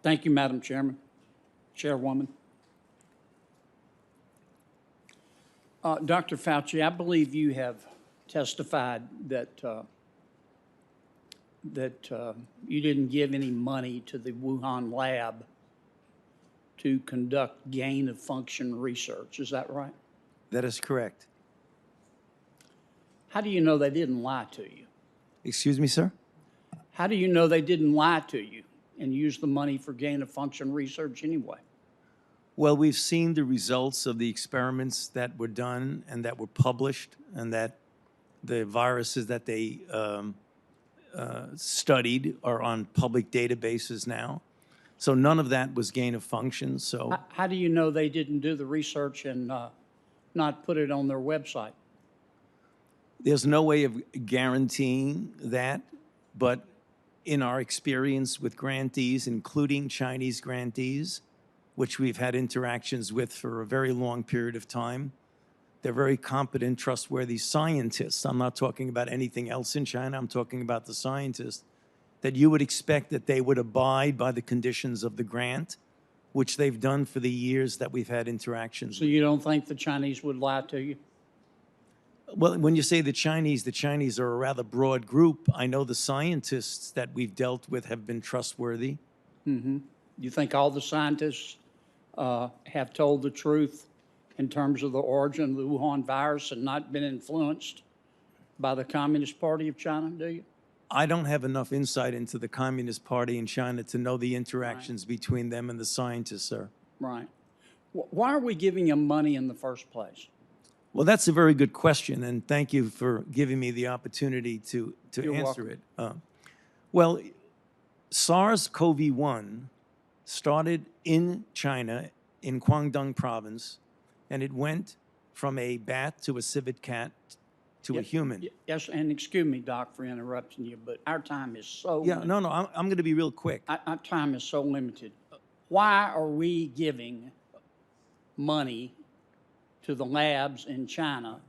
Thank you, Madam Chairwoman. Dr. Fauci, I believe you have testified that you didn't give any money to the Wuhan lab to conduct gain-of-function research. Is that right? That is correct. How do you know they didn't lie to you? Excuse me, sir? How do you know they didn't lie to you and use the money for gain-of-function research anyway? Well, we've seen the results of the experiments that were done and that were published, and that the viruses that they studied are on public databases now. So none of that was gain of function. So How do you know they didn't do the research and not put it on their website? there's no way of guaranteeing that, but in our experience with grantees, including Chinese grantees, which we've had interactions with for a very long period of time, they're very competent, trustworthy scientists. I'm not talking about anything else in China. I'm talking about the scientists, that you would expect that they would abide by the conditions of the grant, which they've done for the years that we've had interactions So you don't think the Chinese would lie to you? Well, when you say the Chinese are a rather broad group. I know the scientists that we've dealt with have been trustworthy. You think all the scientists have told the truth in terms of the origin of the Wuhan virus and not been influenced by the Communist Party of China, do you? I don't have enough insight into the Communist Party in China to know the interactions between them and the scientists, sir. Right. Why are we giving them money in the first place? Well, that's a very good question, and thank you for giving me the opportunity to You're answer welcome. it. Well, SARS-CoV-1 started in China, in Guangdong province, and it went from a bat to a civet cat to a human. Yes, and excuse me, Doc, for interrupting you, but our time is so Yeah, limited. no, I'm going to be real quick. Our time is so limited. Why are we giving money to the labs in China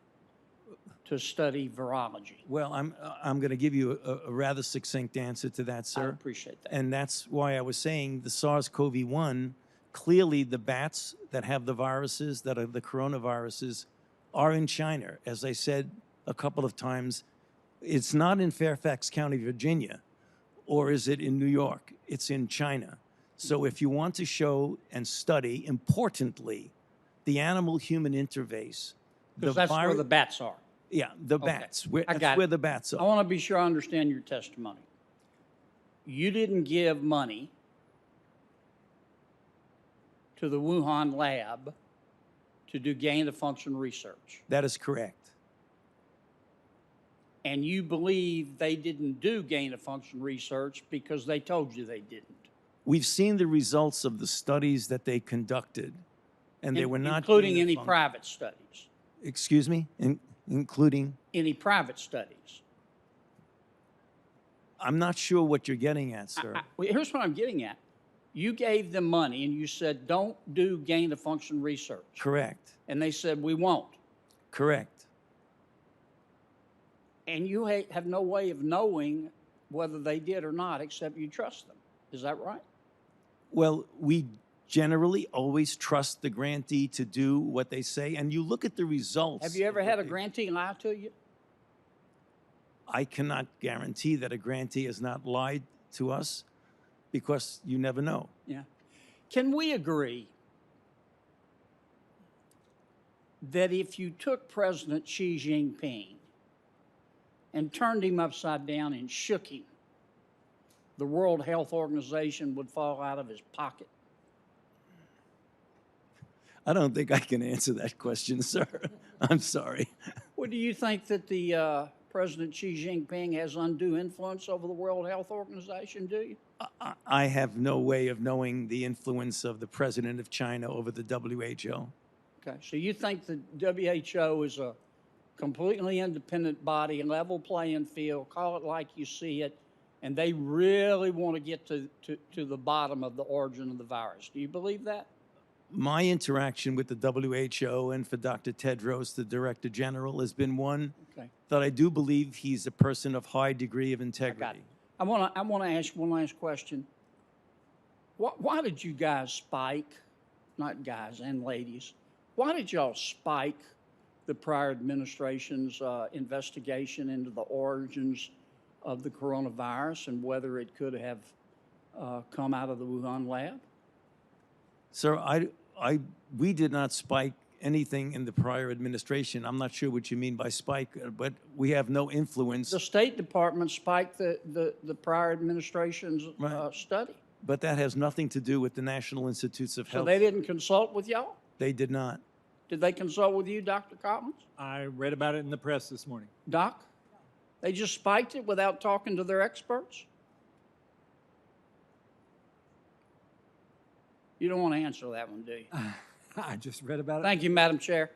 to study virology? Well, I'm going to give you a rather succinct answer to that, I sir. appreciate that. And that's why I was saying the SARS-CoV-1, clearly the bats that have the viruses, that are the coronaviruses, are in China. As I said a couple of times, it's not in Fairfax County, Virginia, or is it in New York? It's in China. So if you want to show and study, importantly, the animal-human interface, Because that's where the bats are. yeah, the bats. I That's got where it. the bats I are. want to be sure I understand your testimony. You didn't give money to the Wuhan lab to do gain-of-function research. That is correct. And you believe they didn't do gain-of-function research because they told you they didn't. We've seen the results of the studies that they conducted, and they were not including any gain-of-function. private studies. Excuse me? Including? Any private studies. I'm not sure what you're getting at, sir. Well, here's what I'm getting at. You gave them money and you said, don't do gain-of-function research. Correct. And they said, we won't. Correct. And you have no way of knowing whether they did or not, except you trust them. Is that right? Well, we generally always trust the grantee to do what they say, and you look at the results. Have you ever of what had a they- grantee lie to you? I cannot guarantee that a grantee has not lied to us, because you never know. Yeah. Can we agree that if you took President Xi Jinping and turned him upside down and shook him, the World Health Organization would fall out of his pocket? I don't think I can answer that question, sir. I'm sorry. Well, do you think that the President Xi Jinping has undue influence over the World Health Organization, do you? I have no way of knowing the influence of the president of China over the WHO. Okay, so you think the WHO is a completely independent body, level playing field, call it like you see it, and they really want to get to the bottom of the origin of the virus. Do you believe that? My interaction with the WHO and for Dr. Tedros, the Director General, has been one Okay, that I do believe he's a person of high degree of I got it. integrity. I want to ask one last question. Why did you guys spike, not guys and ladies, why did y'all spike the prior administration's investigation into the origins of the coronavirus and whether it could have come out of the Wuhan lab? Sir, we did not spike anything in the prior administration. I'm not sure what you mean by spike, but we have no influence. The State Department spiked the prior administration's Right. study. But that has nothing to do with the National Institutes of So Health. they didn't consult with y'all? They did not. Did they consult with you, Dr. Collins? I read about it in the press this morning. Doc? They just spiked it without talking to their experts? You don't want to answer that one, do you? I just read about it. Thank you, Madam Chair.